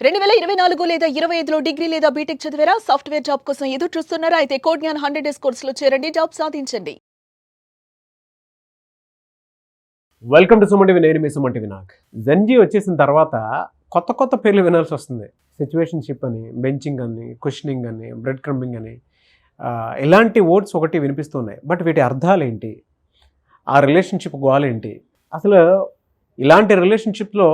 2024 లేదా 25లో డిగ్రీ లేదా బీటెక్ చదివారా? సాఫ్ట్‌వేర్ జాబ్ కోసం ఎదురు చూస్తున్నారా? అయితే కోడ్ జ్ఞాన్ 100 డేస్ కోర్సులో చేరండి, జాబ్ సాధించండి. Welcome to Suman TV. నేను మీ సుమన్ టీవీ. నాకు జెన్జీ వచ్చేసిన తర్వాత కొత్త పేర్లు వినాల్సి వస్తుంది. సిచ్యువేషన్షిప్ అని, బెంచింగ్ అని, క్వశ్చనింగ్ అని, బ్రెడ్ క్రంబింగ్ అని, ఇలాంటి వర్డ్స్ ఒకటి వినిపిస్తున్నాయి. బట్ వీటి అర్థాలు ఏంటి? ఆ రిలేషన్షిప్ గోల్ ఏంటి? అసలు ఇలాంటి రిలేషన్షిప్లో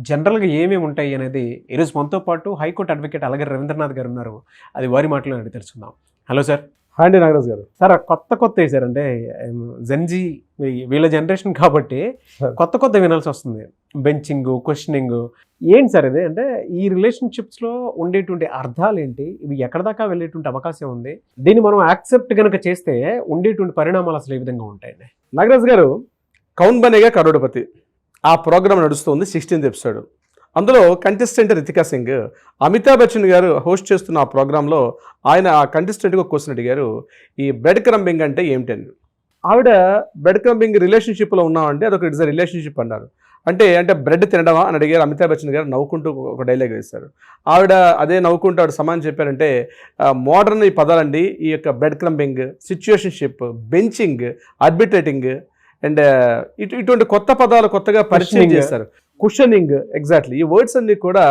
జనరల్గా ఏమేమి ఉంటాయి అనేది ఈరోజు మనతో పాటు హైకోర్టు అడ్వకేట్ అలాగే రవీంద్రనాథ్ గారు ఉన్నారు. అది వారి మాటలో అడిగి తెలుసుకుందాం. Hello sir. హాయ్ అండి నాగరాజు గారు. సార్ కొత్త వేసారంటే జెన్జీ వీళ్ళ జనరేషన్ కాబట్టి కొత్త వినాల్సి వస్తుంది. బెంచింగ్, క్వశ్చనింగ్ ఏంటి సార్ ఇది? అంటే ఈ రిలేషన్షిప్స్లో ఉండేటువంటి అర్థాలు ఏంటి? ఇవి ఎక్కడ దాకా వెళ్ళేటువంటి అవకాశం ఉంది? దీన్ని మనం యాక్సెప్ట్ కనుక చేస్తే ఉండేటువంటి పరిణామాలు అసలు ఏ విధంగా ఉంటాయండి? నాగరాజు గారు, కౌన్ బనేగా కరోడపతి ఆ ప్రోగ్రామ్ నడుస్తుంది, 16th ఎపిసోడ్. అందులో కంటెస్టెంట్ రితికా సింగ్, అమితాబ్ బచ్చన్ గారు హోస్ట్ చేస్తున్న ఆ ప్రోగ్రాంలో ఆయన ఆ కంటెస్టెంట్కి ఒక క్వశ్చన్ అడిగారు, ఈ బ్రెడ్ క్రంబింగ్ అంటే ఏమిటని. ఆవిడ బ్రెడ్ క్రంబింగ్ రిలేషన్షిప్లో ఉన్నామంటే అదొక ఇట్స్ అ రిలేషన్షిప్ అన్నారు. అంటే బ్రెడ్ తినడమా అని అడిగారు. అమితాబ్ బచ్చన్ గారు నవ్వుకుంటూ ఒక డైలాగ్ వేశారు. ఆవిడ అదే నవ్వుకుంటూ ఆవిడ సమానం చెప్పారంటే మోడర్న్ ఈ పదాలండి, ఈ యొక్క బ్రెడ్ క్రంబింగ్, సిచ్యుయేషన్షిప్, బెంచింగ్, ఆర్బిట్రేటింగ్ అండ్ ఇటువంటి కొత్త పదాలు కొత్తగా పరిచయం చేస్తారు. కుషనింగ్, ఎగ్జాక్ట్లీ ఈ వర్డ్స్ అన్ని కూడా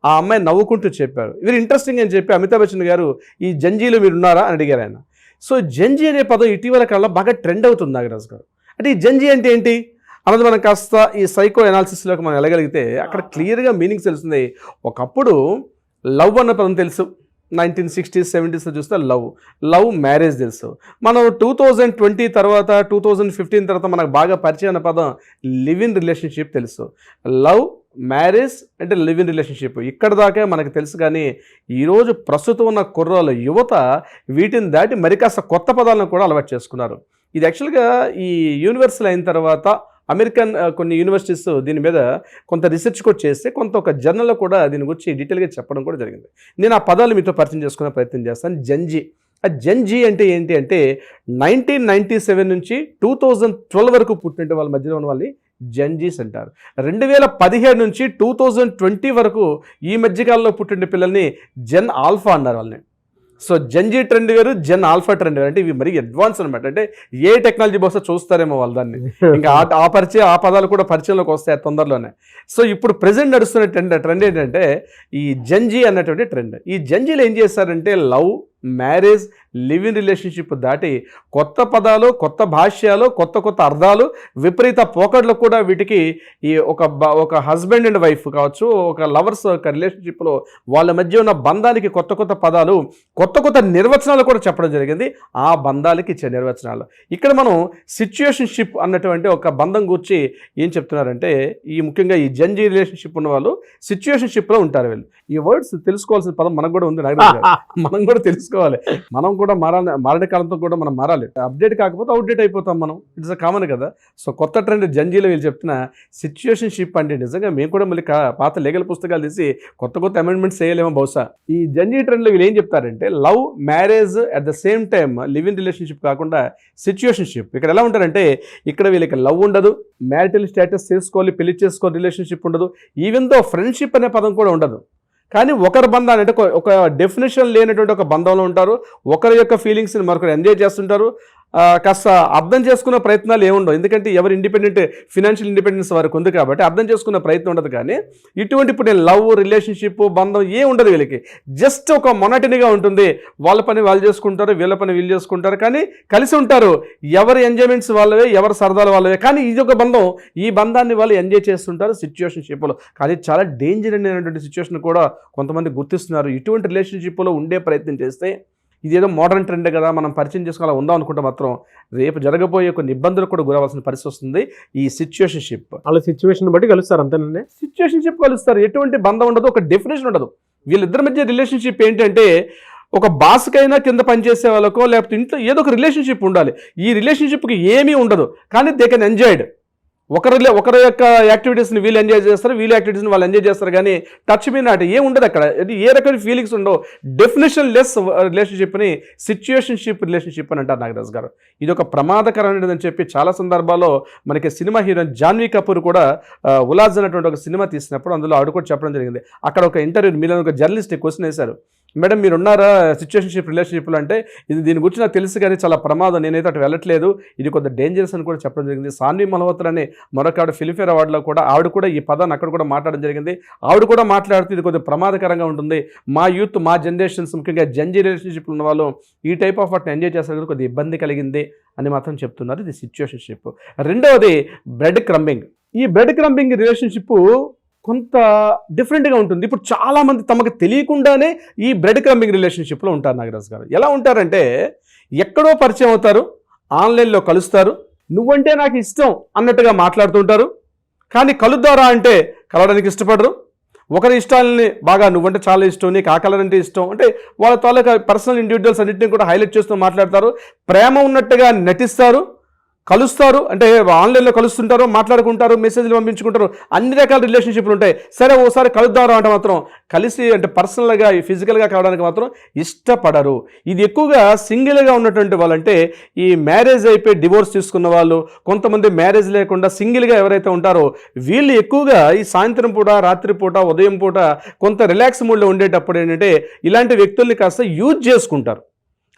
ఆ అమ్మాయి నవ్వుకుంటూ చెప్పారు. వెరీ ఇంట్రెస్టింగ్ అని చెప్పి అమితాబ్ బచ్చన్ గారు, ఈ జంజీలో మీరు ఉన్నారా అని అడిగారు ఆయన. సో జంజీ అనే పదం ఇటీవల కాలంలో బాగా ట్రెండ్ అవుతుంది నాగరాజు గారు. అంటే ఈ జంజీ అంటే ఏంటి అన్నది మనం కాస్త ఈ సైకో అనాలిసిస్లోకి మనం వెళ్ళగలిగితే అక్కడ క్లియర్గా మీనింగ్స్ తెలుస్తుంది. ఒకప్పుడు లవ్ అన్న పదం తెలుసు, 1960s 70s చూస్తే లవ్ మ్యారేజ్ తెలుసు. మనం 2020 తర్వాత 2015 తర్వాత మనకు బాగా పరిచయం అన్న పదం లివ్ ఇన్ రిలేషన్షిప్ తెలుసు. లవ్, మ్యారేజ్ అంటే లివ్ ఇన్ రిలేషన్షిప్ ఇక్కడ దాకా మనకు తెలుసు. కానీ ఈరోజు ప్రస్తుతం ఉన్న కుర్రాల యువత వీటిని దాటి మరి కాస్త కొత్త పదాలను కూడా అలవాటు చేసుకున్నారు. ఇది యాక్చువల్గా ఈ యూనివర్సల్ అయిన తర్వాత అమెరికన్ కొన్ని యూనివర్సిటీస్ దీని మీద కొంత రీసెర్చ్ కూడా చేస్తే ఒక జర్నల్లో కూడా దీని గురించి డీటెయిల్గా చెప్పడం కూడా జరిగింది. నేను ఆ పదాలు మీతో పరిచయం చేసుకునే ప్రయత్నం చేస్తాను. జంజీ, ఆ జంజీ అంటే ఏంటి అంటే 1997 నుంచి 2012 వరకు పుట్టిన వాళ్ళ మధ్యలో ఉన్న వాళ్ళని జంజీస్ అంటారు. 2017 నుంచి 2020 వరకు ఈ మధ్యకాలంలో పుట్టిన పిల్లల్ని జెన్ ఆల్ఫా అన్నారు వాళ్ళని. సో జంజీ ట్రెండ్ వేరు, జెన్ ఆల్ఫా ట్రెండ్ వేరు. అంటే ఇవి మరీ అడ్వాన్స్ అనమాట. అంటే ఏ టెక్నాలజీ బహుశా చూస్తారేమో వాళ్ళు దాన్ని. ఇంకా ఆ పదాలు కూడా పరిచయంలోకి వస్తాయి తొందరలోనే. సో ఇప్పుడు ప్రెజెంట్ నడుస్తున్న ట్రెండ్ ఏంటంటే ఈ జంజీ అన్నటువంటి ట్రెండ్. ఈ జంజీలో ఏం చేస్తారంటే love, marriage, live in relationship దాటి కొత్త పదాలు, కొత్త భాష్యాలు, కొత్త అర్థాలు, విపరీత పోకడ్లు కూడా వీటికి ఈ ఒక హస్బెండ్ అండ్ వైఫ్ కావచ్చు, ఒక లవర్స్ ఒక రిలేషన్షిప్లో వాళ్ళ మధ్య ఉన్న బంధానికి కొత్త పదాలు, కొత్త నిర్వచనాలు కూడా చెప్పడం జరిగింది. ఆ బంధాలకి ఇచ్చే నిర్వచనాలు ఇక్కడ మనం సిచ్యుయేషన్షిప్ అన్నటువంటి ఒక బంధం గురించి ఏం చెప్తున్నారంటే ఈ ముఖ్యంగా ఈ జంజీ రిలేషన్షిప్ ఉన్న వాళ్ళు సిచ్యుయేషన్షిప్లో ఉంటారు. వీళ్ళు ఈ వర్డ్స్ తెలుసుకోవాల్సిన పదం మనకు కూడా ఉంది, మనం కూడా తెలుసుకోవాలి. మనం కూడా మారణ కాలంతో కూడా మనం మారాలి. అప్డేట్ కాకపోతే అవుట్డేట్ అయిపోతాం మనం. ఇట్స్ కామన్ కదా. సో కొత్త ట్రెండ్ జంజీలో వీళ్ళు చెప్తున్న సిచ్యుయేషన్షిప్ అంటే నిజంగా మేము కూడా మళ్ళీ పాత లీగల్ పుస్తకాలు తీసి కొత్త అమెండ్మెంట్స్ చేయలేమో బహుశా. ఈ జంజీ ట్రెండ్లో వీళ్ళు ఏం చెప్తారంటే love, marriage at the same time live in relationship కాకుండా సిచ్యుయేషన్షిప్. ఇక్కడ ఎలా ఉంటారంటే ఇక్కడ వీళ్ళకి లవ్ ఉండదు, మ్యారిటల్ స్టేటస్ చేసుకోవాలి, పెళ్లి చేసుకోవాలి, రిలేషన్షిప్ ఉండదు, ఈవెన్ దో ఫ్రెండ్షిప్ అనే పదం కూడా ఉండదు. కానీ ఒకరి బంధాన్ని అంటే ఒక డెఫినేషన్ లేనటువంటి ఒక బంధంలో ఉంటారు. ఒకరి యొక్క ఫీలింగ్స్ని మరొకరు ఎంజాయ్ చేస్తుంటారు. కాస్త అర్థం చేసుకున్న ప్రయత్నాలు ఏముండవు. ఎందుకంటే ఎవరు ఇండిపెండెంట్, ఫినాన్షియల్ ఇండిపెండెన్స్ వరకు ఉంది కాబట్టి అర్థం చేసుకున్న ప్రయత్నం ఉండదు. కానీ ఇటువంటి ఇప్పుడు నేను లవ్, రిలేషన్షిప్, బంధం ఏ ఉండదు వీళ్ళకి. జస్ట్ ఒక మొనటనీగా ఉంటుంది. వాళ్ళ పని వాళ్ళు చేసుకుంటారు, వీళ్ళ పని వీళ్ళు చేసుకుంటారు, కానీ కలిసి ఉంటారు. ఎవరి ఎంజాయ్మెంట్స్ వాళ్ళవే, ఎవరి సరదాలు వాళ్ళవే, కానీ ఇది ఒక బంధం. ఈ బంధాన్ని వాళ్ళు ఎంజాయ్ చేస్తుంటారు సిచ్యుయేషన్షిప్లో. కానీ చాలా డేంజర్ అనేటువంటి సిచ్యువేషన్ కూడా కొంతమంది గుర్తిస్తున్నారు. ఇటువంటి రిలేషన్షిప్లో ఉండే ప్రయత్నం చేస్తే ఇదేదో మోడర్న్ ట్రెండ్ కదా, మనం పరిచయం చేసుకోవాలి ఉందాం అనుకుంటే మాత్రం రేపు జరగబోయే కొన్ని ఇబ్బందులు కూడా గురవలసిన పరిస్థితి వస్తుంది. ఈ సిచ్యుయేషన్షిప్ వాళ్ళ సిచ్యువేషన్ బట్టి కలుస్తారు అంతేనండి. సిచ్యుయేషన్షిప్ కలుస్తారు. ఎటువంటి బంధం ఉండదు, ఒక డెఫినేషన్ ఉండదు. వీళ్ళిద్దరి మధ్య రిలేషన్షిప్ ఏంటంటే ఒక బాస్కైనా కింద పనిచేసే వాళ్ళకో లేకపోతే ఇంట్లో ఏదో ఒక రిలేషన్షిప్ ఉండాలి. ఈ రిలేషన్షిప్కి ఏమీ ఉండదు, కానీ దే కెన్ ఎంజాయ్డ్. ఒకరి యొక్క యాక్టివిటీస్ని వీళ్ళు ఎంజాయ్ చేస్తారు, వీళ్ళ యాక్టివిటీస్ని వాళ్ళు ఎంజాయ్ చేస్తారు, కానీ టచ్ మీ నాట్ ఏం ఉండదు అక్కడ. ఏ రకమైన ఫీలింగ్స్ ఉండవు. డెఫినేషన్ లెస్ రిలేషన్షిప్ని సిచ్యుయేషన్షిప్ రిలేషన్షిప్ అని అంటారు నాగరాజ్ గారు. ఇది ఒక ప్రమాదకరమైనదని చెప్పి చాలా సందర్భాల్లో మనకి సినిమా హీరోయిన్ జాన్వీ కపూర్ కూడా ఉలాజ్ అనేటువంటి ఒక సినిమా తీసినప్పుడు అందులో ఆవిడ కూడా చెప్పడం జరిగింది. అక్కడ ఒక ఇంటర్వ్యూ మీద ఒక జర్నలిస్ట్ క్వశ్చన్ వేశారు, మేడం మీరు ఉన్నారా సిచ్యుయేషన్షిప్ రిలేషన్షిప్లో అంటే, ఇది దీని గురించి నాకు తెలుసు కానీ చాలా ప్రమాదం, నేనైతే అటు వెళ్ళట్లేదు, ఇది కొంత డేంజరస్ అని కూడా చెప్పడం జరిగింది. సాన్వి మల్హోత్రా అని మరొక ఆవిడ ఫిల్మ్ఫేర్ అవార్డులో కూడా ఆవిడ కూడా ఈ పదాన్ని అక్కడ కూడా మాట్లాడడం జరిగింది. ఆవిడ కూడా మాట్లాడుతూ ఇది కొంచెం ప్రమాదకరంగా ఉంటుంది, మా యూత్ మా జనరేషన్స్ ముఖ్యంగా జంజీ రిలేషన్షిప్లు ఉన్న వాళ్ళు ఈ టైప్ ఆఫ్ వాటిని ఎంజాయ్ చేస్తారు, కొద్దిగా ఇబ్బంది కలిగింది అని మాత్రం చెప్తున్నారు. ఇది సిచ్యుయేషన్షిప్. రెండవది బ్రెడ్ క్రంబింగ్. ఈ బ్రెడ్ క్రంబింగ్ రిలేషన్షిప్ కొంత డిఫరెంట్గా ఉంటుంది. ఇప్పుడు చాలామంది తమకు తెలియకుండానే ఈ బ్రెడ్ క్రంబింగ్ రిలేషన్షిప్లో ఉంటారు నాగరాజ్ గారు. ఎలా ఉంటారంటే, ఎక్కడో పరిచయం అవుతారు, ఆన్లైన్లో కలుస్తారు, నువ్వంటే నాకు ఇష్టం అన్నట్టుగా మాట్లాడుతుంటారు, కానీ కలుద్దారా అంటే కలవడానికి ఇష్టపడరు. ఒకరి ఇష్టాలని బాగా నువ్వంటే చాలా ఇష్టం, నీకు ఆ కలర్ అంటే ఇష్టం అంటే వాళ్ళ తాలూకా పర్సనల్ ఇండివిజువల్స్ అన్నింటినీ కూడా హైలైట్ చేస్తూ మాట్లాడతారు. ప్రేమ ఉన్నట్టుగా నటిస్తారు, కలుస్తారు, అంటే ఆన్లైన్లో కలుస్తుంటారు, మాట్లాడుకుంటారు, మెసేజ్లు పంపించుకుంటారు, అన్ని రకాల రిలేషన్షిప్లు ఉంటాయి. సరే ఓసారి కలుద్దారు అంటే మాత్రం కలిసి అంటే పర్సనల్గా ఫిజికల్గా కలవడానికి మాత్రం ఇష్టపడరు. ఇది ఎక్కువగా సింగిల్గా ఉన్నటువంటి వాళ్ళు, అంటే ఈ మ్యారేజ్ అయిపోయి డివోర్స్ తీసుకున్న వాళ్ళు, కొంతమంది మ్యారేజ్ లేకుండా సింగిల్గా ఎవరైతే ఉంటారో వీళ్ళు ఎక్కువగా ఈ సాయంత్రం పూట, రాత్రి పూట, ఉదయం పూట కొంత రిలాక్స్ మూడ్లో ఉండేటప్పుడు ఏంటంటే ఇలాంటి వ్యక్తుల్ని కాస్త యూజ్ చేసుకుంటారు.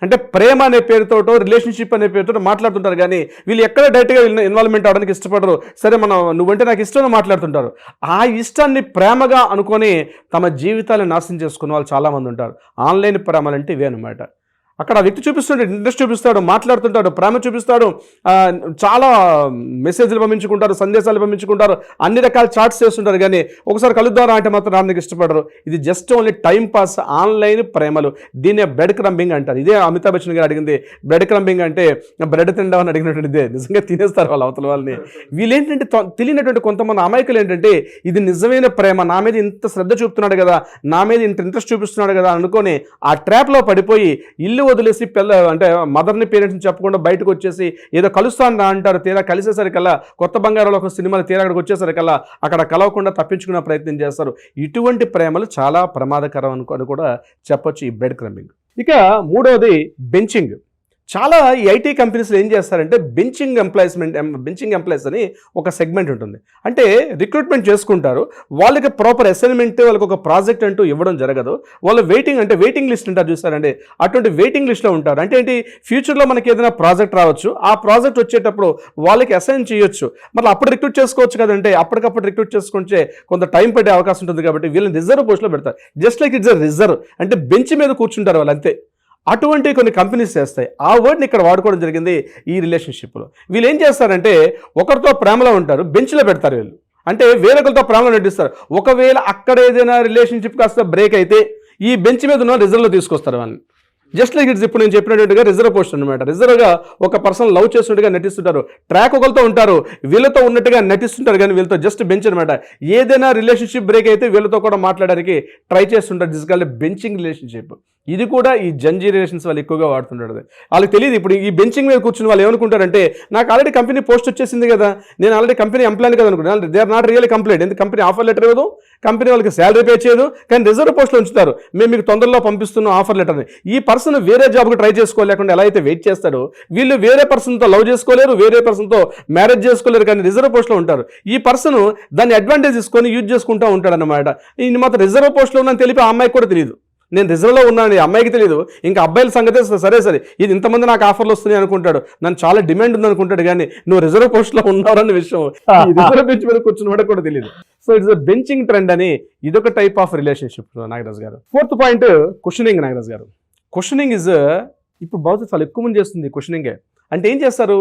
అంటే ప్రేమ అనే పేరుతోటో రిలేషన్షిప్ అనే పేరుతో మాట్లాడుతుంటారు, కానీ వీళ్ళు ఎక్కడ డైరెక్ట్గా ఇన్వాల్వ్మెంట్ అవడానికి ఇష్టపడరు. సరే నువ్వంటే నాకు ఇష్టం మాట్లాడుతుంటారు. ఆ ఇష్టాన్ని ప్రేమగా అనుకొని తమ జీవితాలను నాశనం చేసుకున్న వాళ్ళు చాలామంది ఉంటారు. ఆన్లైన్ ప్రేమలు అంటే ఇవే అనమాట. అక్కడ వ్యక్తి చూపిస్తుంటే ఇంట్రెస్ట్ చూపిస్తాడు, మాట్లాడుతుంటాడు, ప్రేమ చూపిస్తాడు, చాలా మెసేజ్లు పంపించుకుంటారు, సందేశాలు పంపించుకుంటారు, అన్ని రకాల చాట్స్ చేస్తుంటారు, కానీ ఒకసారి కలుద్దారా అంటే మాత్రం రానికి ఇష్టపడరు. ఇది just only time pass online ప్రేమలు. దీన్నే బ్రెడ్ క్రంబింగ్ అంటారు. ఇదే అమితాబ్ బచ్చన్ గారు అడిగింది. బ్రెడ్ క్రంబింగ్ అంటే బ్రెడ్ తినడం అని అడిగినటువంటి ఇదే. నిజంగా తినేస్తారు వాళ్ళు అవతల వాళ్ళని. వీళ్ళేంటంటే తెలియనటువంటి కొంతమంది అమాయకులు ఏంటంటే ఇది నిజమైన ప్రేమ, నా మీద ఇంత శ్రద్ధ చూపుతున్నాడు కదా, నా మీద ఇంత ఇంట్రెస్ట్ చూపిస్తున్నాడు కదా అనుకొని ఆ ట్రాప్లో పడిపోయి ఇల్లు వదిలేసి అంటే మదర్ని పేరెంట్స్ని చెప్పకుండా బయటకు వచ్చేసి ఏదో కలుస్తాను అంటారు. తీరా కలిసేసరికల్లా కొత్త బంగారంలో ఒక సినిమాలు తీరా అక్కడికి వచ్చేసరికల్లా అక్కడ కలవకుండా తప్పించుకునే ప్రయత్నం చేస్తారు. ఇటువంటి ప్రేమలు చాలా ప్రమాదకరం అని కూడా చెప్పొచ్చు ఈ బ్రెడ్ క్రంబింగ్. ఇక మూడవది బెంచింగ్. చాలా ఈ ఐటీ కంపెనీస్లో ఏం చేస్తారంటే బెంచింగ్ ఎంప్లాయీస్ అని ఒక సెగ్మెంట్ ఉంటుంది. అంటే రిక్రూట్మెంట్ చేసుకుంటారు, వాళ్ళకి ప్రాపర్ అసైన్మెంట్, వాళ్ళకి ఒక ప్రాజెక్ట్ అంటూ ఇవ్వడం జరగదు. వాళ్ళు వెయిటింగ్ లిస్ట్ అంటారు చూస్తారండి, అటువంటి వెయిటింగ్ లిస్ట్లో ఉంటారు. అంటే ఏంటి, ఫ్యూచర్లో మనకి ఏదైనా ప్రాజెక్ట్ రావచ్చు, ఆ ప్రాజెక్ట్ వచ్చేటప్పుడు వాళ్ళకి అసైన్ చేయొచ్చు, మళ్ళీ అప్పుడు రిక్రూట్ చేసుకోవచ్చు కదంటే. అప్పటికప్పుడు రిక్రూట్ చేసుకుంటే కొంత టైం పడే అవకాశం ఉంటుంది, కాబట్టి వీళ్ళని రిజర్వ్ పోస్ట్లో పెడతారు. Just like it's a reserve, అంటే బెంచ్ మీద కూర్చుంటారు వాళ్ళు అంతే. అటువంటి కొన్ని కంపెనీస్ చేస్తాయి. ఆ వర్డ్ని ఇక్కడ వాడుకోవడం జరిగింది ఈ రిలేషన్షిప్లో. వీళ్ళు ఏం చేస్తారంటే ఒకరితో ప్రేమలో ఉంటారు, బెంచ్లో పెడతారు వీళ్ళు. అంటే వేరొకరితో ప్రేమలో నటిస్తారు. ఒకవేళ అక్కడ ఏదైనా రిలేషన్షిప్ కాస్త బ్రేక్ అయితే ఈ బెంచ్ మీద ఉన్న రిజర్వ్లో తీసుకొస్తారు వాళ్ళని. జస్ట్ లైక్ ఇట్స్ ఇప్పుడు నేను చెప్పినట్టుగా రిజర్వ్ పోస్ట్ అనమాట. రిజర్వ్గా ఒక పర్సన్ లవ్ చేస్తున్నట్టుగా నటిస్తుంటారు, ట్రాక్ ఒకరితో ఉంటారు, వీళ్ళతో ఉన్నట్టుగా నటిస్తుంటారు, కానీ వీళ్ళతో జస్ట్ బెంచ్ అనమాట. ఏదైనా రిలేషన్షిప్ బ్రేక్ అయితే వీళ్ళతో కూడా మాట్లాడడానికి ట్రై చేస్తుంటారు. This called benching relationship. ఇది కూడా ఈ జంజీ రిలేషన్స్ వాళ్ళు ఎక్కువగా వాడుతుంటారు. వాళ్ళకి తెలియదు. ఇప్పుడు ఈ బెంచింగ్ మీద కూర్చుని వాళ్ళు ఏమనుకుంటారంటే, నాకు ఆల్రెడీ కంపెనీ పోస్ట్ వచ్చేసింది కదా, నేను ఆల్రెడీ కంపెనీ ఎంప్లాయ్ కదా అనుకుంటాను. They are not really complete. ఎందుకు కంపెనీ ఆఫర్ లెటర్ ఇవ్వదు, కంపెనీ వాళ్ళకి శాలరీ పే చేయదు, కానీ రిజర్వ్ పోస్ట్లో ఉంచుతారు. మేము మీకు తొందరలో పంపిస్తున్నాం ఆఫర్ లెటర్ని. ఈ పర్సన్ వేరే జాబ్కి ట్రై చేసుకోలేకుండా ఎలా అయితే వెయిట్ చేస్తాడో, వీళ్ళు వేరే పర్సన్తో లవ్ చేసుకోలేరు, వేరే పర్సన్తో మ్యారేజ్ చేసుకోలేరు, కానీ రిజర్వ్ పోస్ట్లో ఉంటారు. ఈ పర్సన్ దాన్ని అడ్వాంటేజ్ తీసుకొని యూజ్ చేసుకుంటూ ఉంటాడు అనమాట. ఇది మాత్రం రిజర్వ్ పోస్ట్లో ఉందని తెలిపి ఆ అమ్మాయికి కూడా తెలియదు. నేను రిజర్వ్లో ఉన్నాను, అమ్మాయికి తెలియదు. ఇంకా అబ్బాయిల సంగతే సరే ఇది ఇంతమంది నాకు ఆఫర్లు వస్తున్నాయి అనుకుంటాడు, నన్ను చాలా డిమాండ్ ఉంది అనుకుంటాడు, కానీ నువ్వు రిజర్వ్ పోస్ట్లో ఉన్నావన్న విషయం రిజర్వ్ బెంచ్ మీద కూర్చుని వాడికి కూడా తెలియదు. సో ఇట్స్ బెంచింగ్ ట్రెండ్ అని ఇదొక టైప్ ఆఫ్ రిలేషన్షిప్ నాగరాజ్ గారు. ఫోర్త్ పాయింట్ క్వశ్చనింగ్ నాగరాజ్ గారు. క్వశ్చనింగ్ ఇస్ ఇప్పుడు బహుశా చాలా ఎక్కువ మంది చేస్తుంది క్వశ్చనింగే. అంటే ఏం చేస్తారు,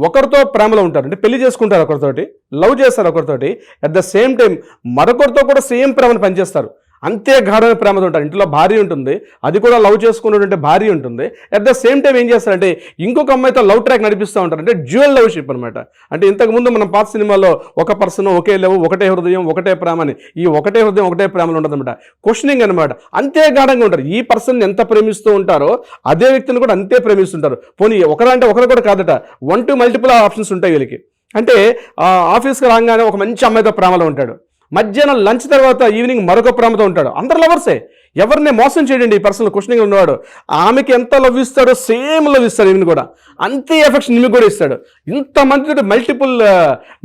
ఒకరితో ప్రేమలో ఉంటారు, అంటే పెళ్లి చేసుకుంటారు ఒకరితోటి, లవ్ చేస్తారు ఒకరితోటి, అట్ ద సేమ్ టైం మరొకరితో కూడా సేమ్ ప్రేమను పనిచేస్తారు. అంతే గాఢమైన ప్రేమతో ఉంటారు. ఇంట్లో భార్య ఉంటుంది, అది కూడా లవ్ చేసుకున్నటువంటి భార్య ఉంటుంది. అట్ ద సేమ్ టైం ఏం చేస్తారంటే ఇంకొక అమ్మాయితో లవ్ ట్రాక్ నడిపిస్తూ ఉంటారు. అంటే డ్యూయల్ లవ్ షిప్ అనమాట. అంటే ఇంతకుముందు మనం పాత సినిమాలో ఒక పర్సన్ ఒకే లవ్, ఒకటే హృదయం, ఒకటే ప్రేమ అని, ఈ ఒకటే హృదయం ఒకటే ప్రేమలో ఉంటుంది అనమాట. క్వశ్చనింగ్ అనమాట. అంతే గాఢంగా ఉంటారు. ఈ పర్సన్ ఎంత ప్రేమిస్తూ ఉంటారో అదే వ్యక్తిని కూడా అంతే ప్రేమిస్తుంటారు. పోనీ ఒకరంటే ఒకరు కూడా కాదట, 1 to multiple ఆప్షన్స్ ఉంటాయి వీళ్ళకి. అంటే ఆఫీస్కి రాగానే ఒక మంచి అమ్మాయితో ప్రేమలో ఉంటాడు, మధ్యాహ్నం లంచ్ తర్వాత ఈవినింగ్ మరొక ప్రేమతో ఉంటాడు. అందరు లవర్సే, ఎవరిని మోసం చేయడండి ఈ పర్సనల్ క్వశ్చనింగ్ ఉన్నవాడు. ఆమెకి ఎంత లవ్ ఇస్తాడో సేమ్ లవ్ ఇస్తాడు, ఈమెను కూడా అంతే ఎఫెక్షన్ ఈమె కూడా ఇస్తాడు. ఇంతమంది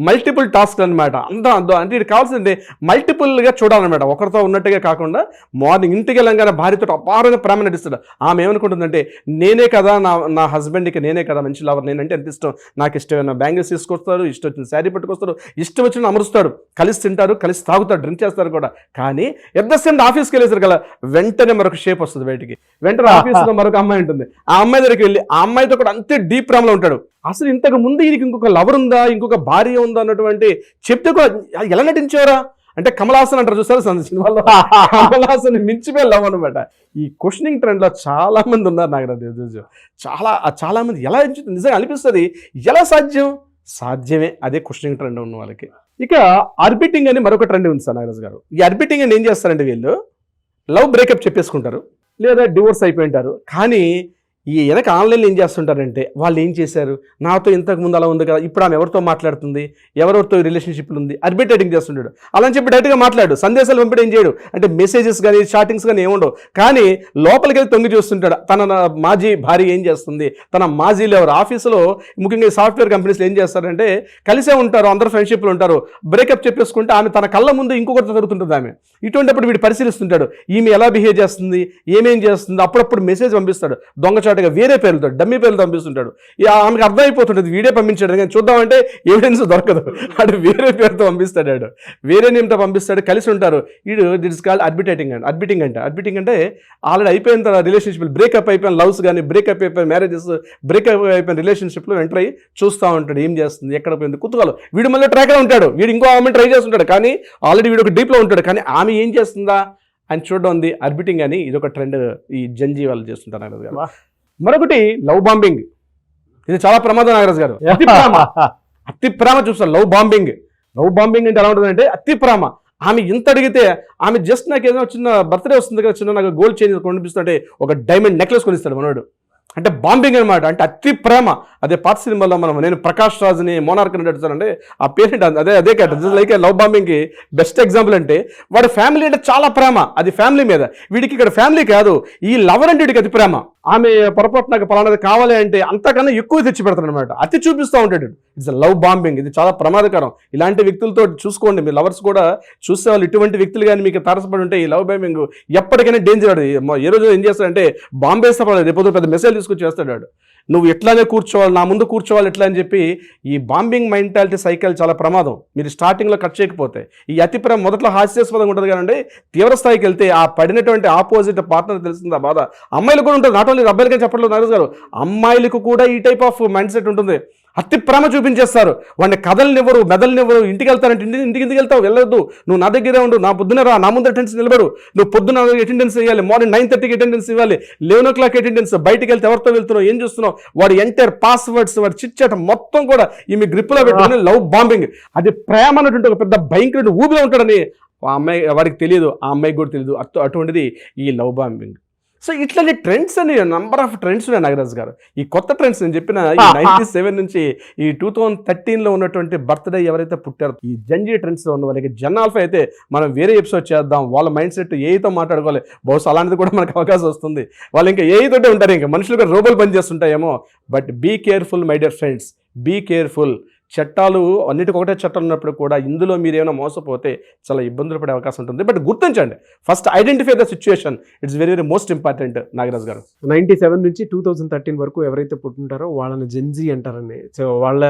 మల్టిపుల్ టాస్క్ అనమాట. అంటే ఇది కావాల్సింది మల్టిపుల్గా చూడాలన్నమాట, ఒకరితో ఉన్నట్టుగా కాకుండా. మార్నింగ్ ఇంటికి వెళ్ళంగానే భార్యతో అపారమైన ప్రేమ నటిస్తాడు. ఆమె ఏమనుకుంటుందంటే నేనే కదా నా హస్బెండ్కి నేనే కదా మంచి లవర్, నేనంటే ఎంత ఇష్టం, నాకు ఇష్టమైన బ్యాంగిల్స్ తీసుకొస్తాడు, ఇష్టం వచ్చిన శారీ పట్టుకొస్తాడు, ఇష్టం వచ్చిన అమరుస్తాడు, కలిసి తింటారు, కలిసి తాగుతాడు, డ్రింక్ చేస్తారు కూడా. కానీ ఎట్ ద సేమ్ ఆఫీస్కి వెళ్ళేసరికి కదా వెంటనే మరొక షేప్ వస్తుంది బయటికి, వెంటనే ఆఫీస్లో మరొక అమ్మాయి ఉంటుంది. ఆ అమ్మాయి దగ్గరికి వెళ్ళి ఆ అమ్మాయితో కూడా అంతే డీప్ ప్రేమలో ఉంటాడు. అసలు ఇంతకు ముందు ఈయనకి ఇంకొక లవర్ ఉందా, ఇంకొక భార్య ఉందా అన్నటువంటి చెప్తే కూడా ఎలా నటించారా అంటే కమలాసన్ అంటారు చూసారు సినిమాలో, కమలాసన్ మించిపోయి లవ్ అనమాట. ఈ క్వశ్చనింగ్ ట్రెండ్లో చాలా మంది ఉన్నారు నాగరాజు. చాలా మంది ఎలా నిజంగా అనిపిస్తుంది, ఎలా సాధ్యమే అదే క్వశ్చనింగ్ ట్రెండ్ ఉన్న వాళ్ళకి. ఇక ఆర్బిటింగ్ అని మరొక ట్రెండ్ ఉంది సార్ నాగరాజు గారు. ఈ ఆర్బిటింగ్ అని ఏం చేస్తారంటే వీళ్ళు లవ్ బ్రేకప్ చెప్పేసుకుంటారు, లేదా డివోర్స్ అయిపోయి ఉంటారు. కానీ ఈ వెనక ఆన్లైన్లో ఏం చేస్తుంటారంటే వాళ్ళు ఏం చేశారు, నాతో ఇంతకు ముందు అలా ఉంది కదా, ఇప్పుడు ఆమె ఎవరితో మాట్లాడుతుంది, ఎవరెవరితో రిలేషన్షిప్లు ఉంది, ఆర్బిట్రేటింగ్ చేస్తుంటాడు. అలా అని చెప్పి డైరెక్ట్గా మాట్లాడు, సందేశాలు పంపిణీ ఏం చేయడు, అంటే మెసేజెస్ కానీ చాటింగ్స్ కానీ ఏముండవు. కానీ లోపలికి వెళ్ళి తొంగి చూస్తుంటాడు, తన మాజీ భార్య ఏం చేస్తుంది, తన మాజీలు ఎవరు. ఆఫీసులో ముఖ్యంగా సాఫ్ట్వేర్ కంపెనీస్లో ఏం చేస్తారంటే కలిసే ఉంటారు, అందరూ ఫ్రెండ్షిప్లు ఉంటారు, బ్రేకప్ చెప్పేసుకుంటే ఆమె తన కళ్ళ ముందు ఇంకొకరితో జరుగుతుంటుంది. ఆమె ఇటువంటిప్పుడు వీడు పరిశీలిస్తుంటాడు, ఈమె ఎలా బిహేవ్ చేస్తుంది, ఏమేం చేస్తుంది. అప్పుడప్పుడు మెసేజ్ పంపిస్తాడు దొంగచాటుగా, వేరే పేర్లతో డమ్మీ పేర్లతో పంపిస్తుంటాడు. ఆమెకు అర్థమైపోతుంటుంది వీడే పంపించాడు, కానీ చూద్దామంటే ఎవిడెన్స్ దొరకదు, అటు వేరే పేరుతో పంపిస్తాడు, వేరే నేమ్తో పంపిస్తాడు, కలిసి ఉంటారు. వీడు దిట్ ఇస్ కాల్డ్ అడ్బిటింగ్ అంటే ఆల్రెడీ అయిపోయిన తర్వాత రిలేషన్షిప్, బ్రేకప్ అయిపోయిన లవ్స్ కానీ, బ్రేకప్ అయిపోయిన మ్యారేజెస్, బ్రేకప్ అయిపోయిన రిలేషన్షిప్లో ఎంటర్ అయ్యి చూస్తూ ఉంటాడు ఏం చేస్తుంది, ఎక్కడ పోయింది కుతూహలం. వీడు మళ్ళీ ట్రాక్లో ఉంటాడు, వీడు ఇంకో ఆమె ట్రై చేస్తుంటాడు, కానీ ఆల్రెడీ వీడు ఒక డీప్లో ఉంటాడు, కానీ ఆమె ఏం చేస్తుందా అని చూడడం ఉంది ఆర్బిటింగ్ అని. ఇది ఒక ట్రెండ్ ఈ జంజీ వాళ్ళు చేస్తుంటారు నాగరాజు గారు. మరొకటి లవ్ బాంబింగ్, ఇది చాలా ప్రమాదం నాగరాజు గారు. అతి ప్రేమ చూస్తారు. లవ్ బాంబింగ్ అంటే ఎలా ఉంటుందంటే అతి ప్రేమ. ఆమె ఇంత అడిగితే ఆమె జస్ట్ నాకు ఏదైనా చిన్న బర్త్డే వస్తుంది కదా, చిన్న నాకు గోల్డ్ చైన్ కొనిపిస్తుంటే ఒక డైమండ్ నెక్లెస్ కొనిస్తాడు మనోడు. అంటే బాంబింగ్ అనమాట, అంటే అతి ప్రేమ. అదే పాత సినిమాలో నేను ప్రకాష్ రాజ్ని మోనార్క్ అని నడుస్తానంటే ఆ పేరెంట్ అదే క్యారెక్టర్. లైక్ లవ్ బాంబింగ్కి బెస్ట్ ఎగ్జాంపుల్ అంటే వాడి ఫ్యామిలీ అంటే చాలా ప్రేమ, అది ఫ్యామిలీ మీద. వీడికి ఇక్కడ ఫ్యామిలీ కాదు, ఈ లవర్ అంటే వీడికి అతి ప్రేమ. ఆమె పొరపాటు నాకు పలానాది కావాలి అంటే అంతకన్నా ఎక్కువ తెచ్చి పెడతాడు అనమాట, అతి చూపిస్తూ ఉంటాడు. It's love bombing. ఇది చాలా ప్రమాదకరం. ఇలాంటి వ్యక్తులతో చూసుకోండి, మీ లవర్స్ కూడా చూసేవాళ్ళు ఇటువంటి వ్యక్తులు కానీ మీకు తారసపడి ఉంటే ఈ లవ్ బాంబింగ్ ఎప్పటికైనా డేంజర్. ఏ రోజు ఏం చేస్తాడంటే బాంబేస్తే రేపు పెద్ద మెసేజ్ తీసుకొచ్చి చేస్తాడు. నువ్వు ఎట్లానే కూర్చోవాలి, నా ముందు కూర్చోవాలి ఎట్లా అని చెప్పి. ఈ బాంబింగ్ మెంటాలిటీ సైకిల్ చాలా ప్రమాదం. మీరు స్టార్టింగ్లో కట్ చేయకపోతే. ఈ అతి ప్రేమ మొదట్లో హాస్యాస్పదంగా ఉంటుంది, కానీ తీవ్ర స్థాయికి వెళ్తే ఆ పడినటువంటి ఆపోజిట్ పార్ట్నర్ తెలిసింది ఆ బాధ. అమ్మాయిలు కూడా ఉంటుంది, నాట్ ఓన్లీ అబ్బాయిలకే చెప్పట్లేదు నాగరాజు గారు, అమ్మాయిలకు కూడా ఈ టైప్ ఆఫ్ మైండ్ సెట్ ఉంటుంది. అతి ప్రేమ చూపించేస్తారు, వాడిని కథలనివ్వరు, మెదలనివ్వరు. ఇంటికి వెళ్తారంటే ఇంటికి వెళ్తావు, వెళ్ళొద్దు, నువ్వు నా దగ్గరే ఉండు, నా పొద్దున రా, నా ముందు అటెండెన్స్ నిలబడు, నువ్వు పొద్దున అటెండెన్స్ ఇవ్వాలి, మార్నింగ్ 9:30కి అటెండెన్స్ ఇవ్వాలి, 11 o'clock అటెండెన్స్. బయటికి వెళ్తే ఎవరితో వెళ్తున్నావు, ఏం చూస్తున్నావు, వాడి ఎంటైర్ పాస్వర్డ్స్, వాడి చిట్చాట మొత్తం కూడా ఈమె గ్రిప్లో పెట్టుకుని లవ్ బాంబింగ్. అది ప్రేమ అన్నటువంటి ఒక పెద్ద భయంకర ఊబిలో ఉంటాడని ఆ అమ్మాయి, వాడికి తెలియదు, ఆ అమ్మాయికి కూడా తెలియదు. అటువంటిది ఈ లవ్ బాంబింగ్. సో ఇట్లాంటి ట్రెండ్స్ అని నంబర్ ఆఫ్ ట్రెండ్స్ ఉన్నాయి నాగరాజు గారు. ఈ కొత్త ట్రెండ్స్ నేను చెప్పిన ఈ 97 నుంచి ఈ 2013లో ఉన్నటువంటి బర్త్డే ఎవరైతే పుట్టారో ఈ జంజీ ట్రెండ్స్లో ఉన్న వాళ్ళకి జనాల్ఫా అయితే మనం వేరే ఎపిసోడ్ చేద్దాం. వాళ్ళ మైండ్ సెట్ ఏతో మాట్లాడుకోవాలి, బహుశా అలాంటిది కూడా మనకు అవకాశం వస్తుంది. వాళ్ళు ఇంకా ఏతోటే ఉంటారు, ఇంకా మనుషులు కూడా రోబోలు పనిచేస్తుంటాయేమో. But be careful my dear friends, be careful. చట్టాలు అన్నిటికి ఒకటే చట్టాలు ఉన్నప్పుడు కూడా ఇందులో మీరు ఏమైనా మోసపోతే చాలా ఇబ్బందులు పడే అవకాశం ఉంటుంది. బట్ గుర్తించండి, first identify the situation. It's very very most important Nagaraj గారు. 97 నుంచి 2013 వరకు ఎవరైతే పుట్టుంటారో వాళ్ళని జెన్జీ అంటారని. సో వాళ్ళ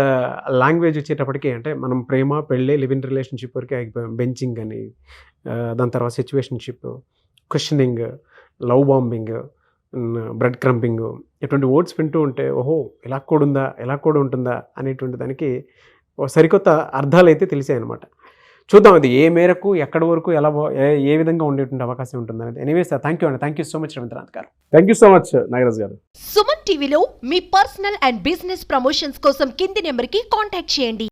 లాంగ్వేజ్ వచ్చేటప్పటికి అంటే మనం ప్రేమ, పెళ్ళి, లివ్ ఇన్ రిలేషన్షిప్ వరకే ఆగిపోయాం. బెంచింగ్ అని, దాని తర్వాత situationship, questioning, love bombing, bread crumbing, ఇటువంటి వర్డ్స్ వింటూ ఉంటే ఓహో ఇలా కూడా ఉంటుందా అనేటువంటి దానికి సరికొత్త అర్థాలు అయితే తెలిసాయి అనమాట. చూద్దాం అది ఏ మేరకు, ఎక్కడి వరకు, ఎలా ఏ విధంగా ఉండేటువంటి అవకాశం ఉంటుంది అనేది. Anyways thank you so much Ravindranath garu. Thank you so much Nagaraj garu. Suman టీవీలో మీ పర్సనల్ అండ్ బిజినెస్ ప్రమోషన్స్ కోసం కింది నెంబర్కి కాంటాక్ట్ చేయండి.